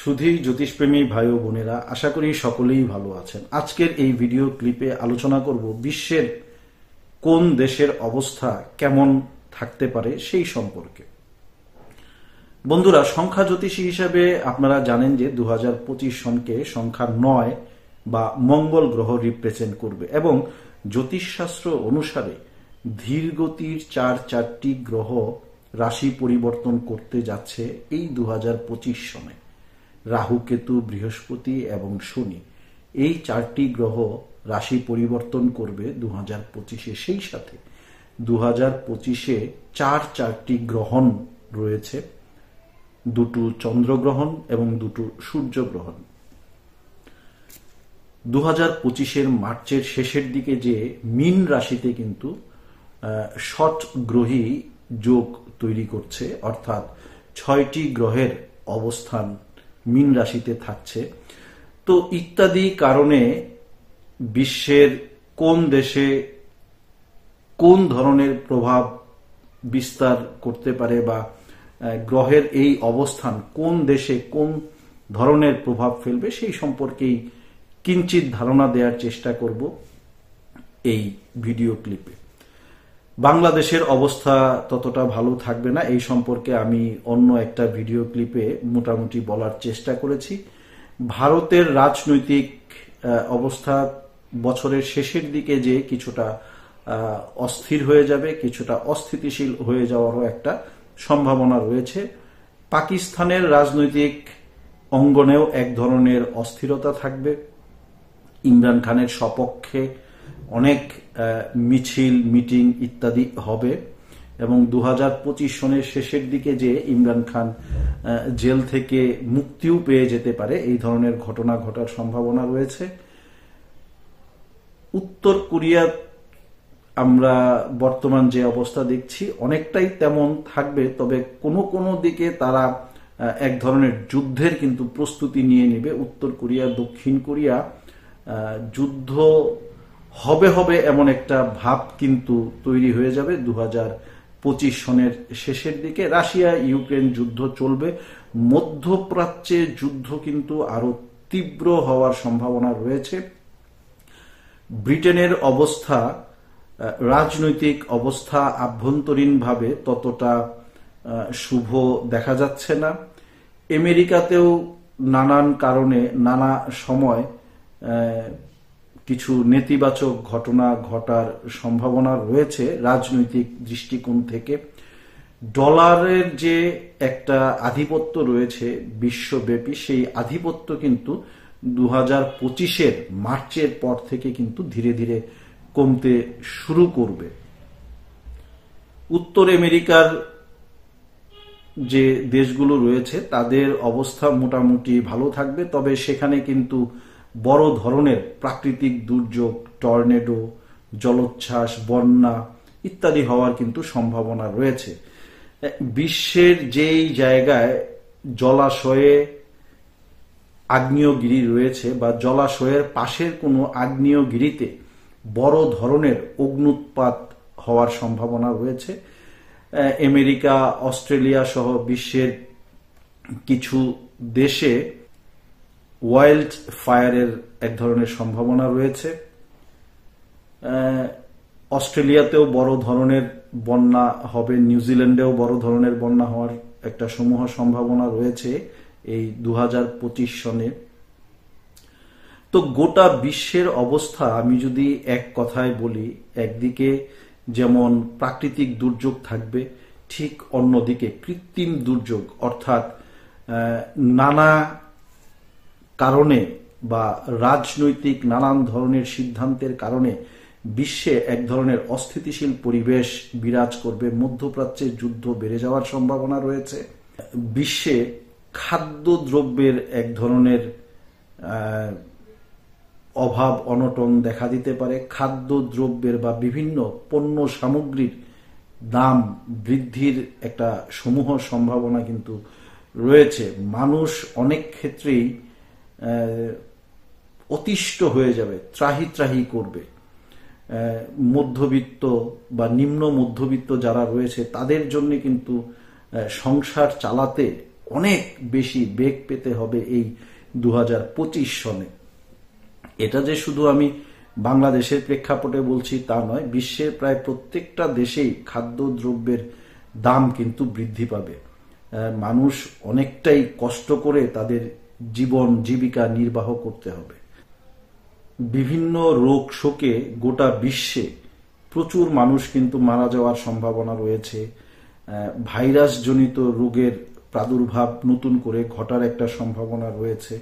সুধী জ্যোতিষপ্রেমী ভাই ও বোনেরা, আশা করি সকলেই ভালো আছেন। আজকের এই ভিডিও ক্লিপে আলোচনা করব বিশ্বের কোন দেশের অবস্থা কেমন থাকতে পারে সেই সম্পর্কে। বন্ধুরা, সংখ্যা জ্যোতিষী হিসাবে আপনারা জানেন যে 2025 সনকে সংখ্যা 9 বা মঙ্গল গ্রহ রিপ্রেজেন্ট করবে এবং জ্যোতিষশাস্ত্র অনুসারে ধীরগতির চারটি গ্রহ রাশি পরিবর্তন করতে যাচ্ছে এই 2025 সনে। রাহু, কেতু, বৃহস্পতি এবং শনি, এই 4টি গ্রহ রাশি পরিবর্তন করবে 2025-এ। সেই সাথে 2025-এ চারটি গ্রহণ রয়েছে, 2টো চন্দ্রগ্রহণ এবং 2টো সূর্যগ্রহণ। 2025-এর মার্চের শেষের দিকে যে মীন রাশিতে কিন্তু ষট গ্রহী যোগ তৈরি করছে, অর্থাৎ 6টি গ্রহের অবস্থান মীন রাশিতে থাকছে। তো ইত্যাদি কারণে বিশ্বের কোন দেশে কোন ধরনের প্রভাব বিস্তার করতে পারে বা গ্রহের এই অবস্থান কোন দেশে কোন ধরনের প্রভাব ফেলবে সেই সম্পর্কেই কিঞ্চিত ধারণা দেওয়ার চেষ্টা করব এই ভিডিও ক্লিপে। বাংলাদেশের অবস্থা ততটা ভালো থাকবে না, এই সম্পর্কে আমি অন্য একটা ভিডিও ক্লিপে মোটামুটি বলার চেষ্টা করেছি। ভারতের রাজনৈতিক অবস্থা বছরের শেষের দিকে যে কিছুটা অস্থির হয়ে যাবে, কিছুটা অস্থিতিশীল হয়ে যাওয়ারও একটা সম্ভাবনা রয়েছে। পাকিস্তানের রাজনৈতিক অঙ্গনেও এক ধরনের অস্থিরতা থাকবে। ইমরান খানের সপক্ষে অনেক মিছিল, মিটিং ইত্যাদি হবে এবং 2025 সনের শেষের দিকে যে ইমরান খান জেল থেকে মুক্তিও পেয়ে যেতে পারে, এই ধরনের ঘটনা ঘটার সম্ভাবনা রয়েছে। উত্তর কোরিয়া আমরা বর্তমান যে অবস্থা দেখছি অনেকটাই তেমন থাকবে, তবে কোনো দিকে তারা এক ধরনের যুদ্ধের কিন্তু প্রস্তুতি নিয়ে নেবে। উত্তর কোরিয়া, দক্ষিণ কোরিয়া যুদ্ধ হবে এমন একটা ভাব কিন্তু তৈরি হয়ে যাবে 2025 সনের শেষের দিকে। রাশিয়া ইউক্রেন যুদ্ধ চলবে, মধ্যপ্রাচ্যে যুদ্ধ কিন্তু আরো তীব্র হওয়ার সম্ভাবনা রয়েছে। ব্রিটেনের অবস্থা, রাজনৈতিক অবস্থা আভ্যন্তরীণভাবে ততটা শুভ দেখা যাচ্ছে না। আমেরিকাতেও নানান কারণে নানা সময় কিছু নেতিবাচক ঘটনা ঘটার সম্ভাবনা রয়েছে রাজনৈতিক দৃষ্টিকোণ থেকে। ডলারের যে একটা আধিপত্য রয়েছে বিশ্বব্যাপী, সেই আধিপত্য কিন্তু 2025-এর মার্চের পর থেকে কিন্তু ধীরে ধীরে কমতে শুরু করবে। উত্তর আমেরিকার যে দেশগুলো রয়েছে তাদের অবস্থা মোটামুটি ভালো থাকবে, তবে সেখানে কিন্তু বড় ধরনের প্রাকৃতিক দুর্যোগ, টর্নেডো, জলোচ্ছ্বাস, বন্যা ইত্যাদি হওয়ার কিন্তু সম্ভাবনা রয়েছে। বিশ্বের যেই জায়গায় জলাশয়ে আগ্নেয়গিরি রয়েছে বা জলাশয়ের পাশের কোনো আগ্নেয়গিরিতে বড় ধরনের অগ্ন্যুৎপাত হওয়ার সম্ভাবনা রয়েছে। আমেরিকা, অস্ট্রেলিয়া সহ বিশ্বের কিছু দেশে ওয়াইল্ড ফায়ারের এক ধরনের সম্ভাবনা রয়েছে। অস্ট্রেলিয়াতেও বড় ধরনের বন্যা হবে, নিউজিল্যান্ডেও বড় ধরনের বন্যা হওয়ার একটা সমূহ সম্ভাবনা রয়েছে এই 2025 সনে। তো গোটা বিশ্বের অবস্থা আমি যদি এক কথায় বলি, একদিকে যেমন প্রাকৃতিক দুর্যোগ থাকবে, ঠিক অন্যদিকে কৃত্রিম দুর্যোগ, অর্থাৎ নানা কারণে বা রাজনৈতিক নানান ধরনের সিদ্ধান্তের কারণে বিশ্বে এক ধরনের অস্থিতিশীল পরিবেশ বিরাজ করবে। মধ্যপ্রাচ্যে যুদ্ধ বেড়ে যাওয়ার সম্ভাবনা রয়েছে। বিশ্বে খাদ্যদ্রব্যের এক ধরনের অভাব অনটন দেখা দিতে পারে। খাদ্যদ্রব্যের বা বিভিন্ন পণ্য সামগ্রীর দাম বৃদ্ধির একটা সমূহ সম্ভাবনা কিন্তু রয়েছে। মানুষ অনেক ক্ষেত্রেই অতিষ্ঠ হয়ে যাবে, ত্রাহি করবে। মধ্যবিত্ত বা নিম্ন মধ্যবিত্ত যারা রয়েছে তাদের জন্য কিন্তু সংসার চালাতে অনেক বেশি বেগ পেতে হবে এই 2025 সনে। এটা যে শুধু আমি বাংলাদেশের প্রেক্ষাপটে বলছি তা নয়, বিশ্বের প্রায় প্রত্যেকটা দেশেই খাদ্যদ্রব্যের দাম কিন্তু বৃদ্ধি পাবে। মানুষ অনেকটাই কষ্ট করে তাদের জীবন জীবিকা নির্বাহ করতে হবে। বিভিন্ন রোগ শোকে গোটা বিশ্বে প্রচুর মানুষ কিন্তু মারা যাওয়ার সম্ভাবনা রয়েছে। ভাইরাস জনিত রোগের প্রাদুর্ভাব নতুন করে ঘটার একটা সম্ভাবনা রয়েছে।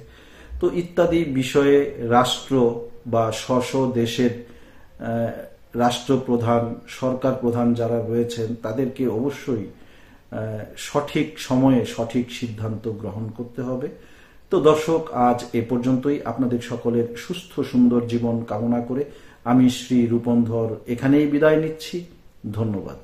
তো ইত্যাদি বিষয়ে রাষ্ট্র বা স্ব দেশের রাষ্ট্রপ্রধান, সরকার প্রধান যারা রয়েছেন তাদেরকে অবশ্যই সঠিক সময়ে সঠিক সিদ্ধান্ত গ্রহণ করতে হবে। তো দর্শক, আজ এ পর্যন্তই। আপনাদের সকলের সুস্থ সুন্দর জীবন কামনা করে আমি শ্রী রূপন্ধর এখানেই বিদায় নিচ্ছি। ধন্যবাদ।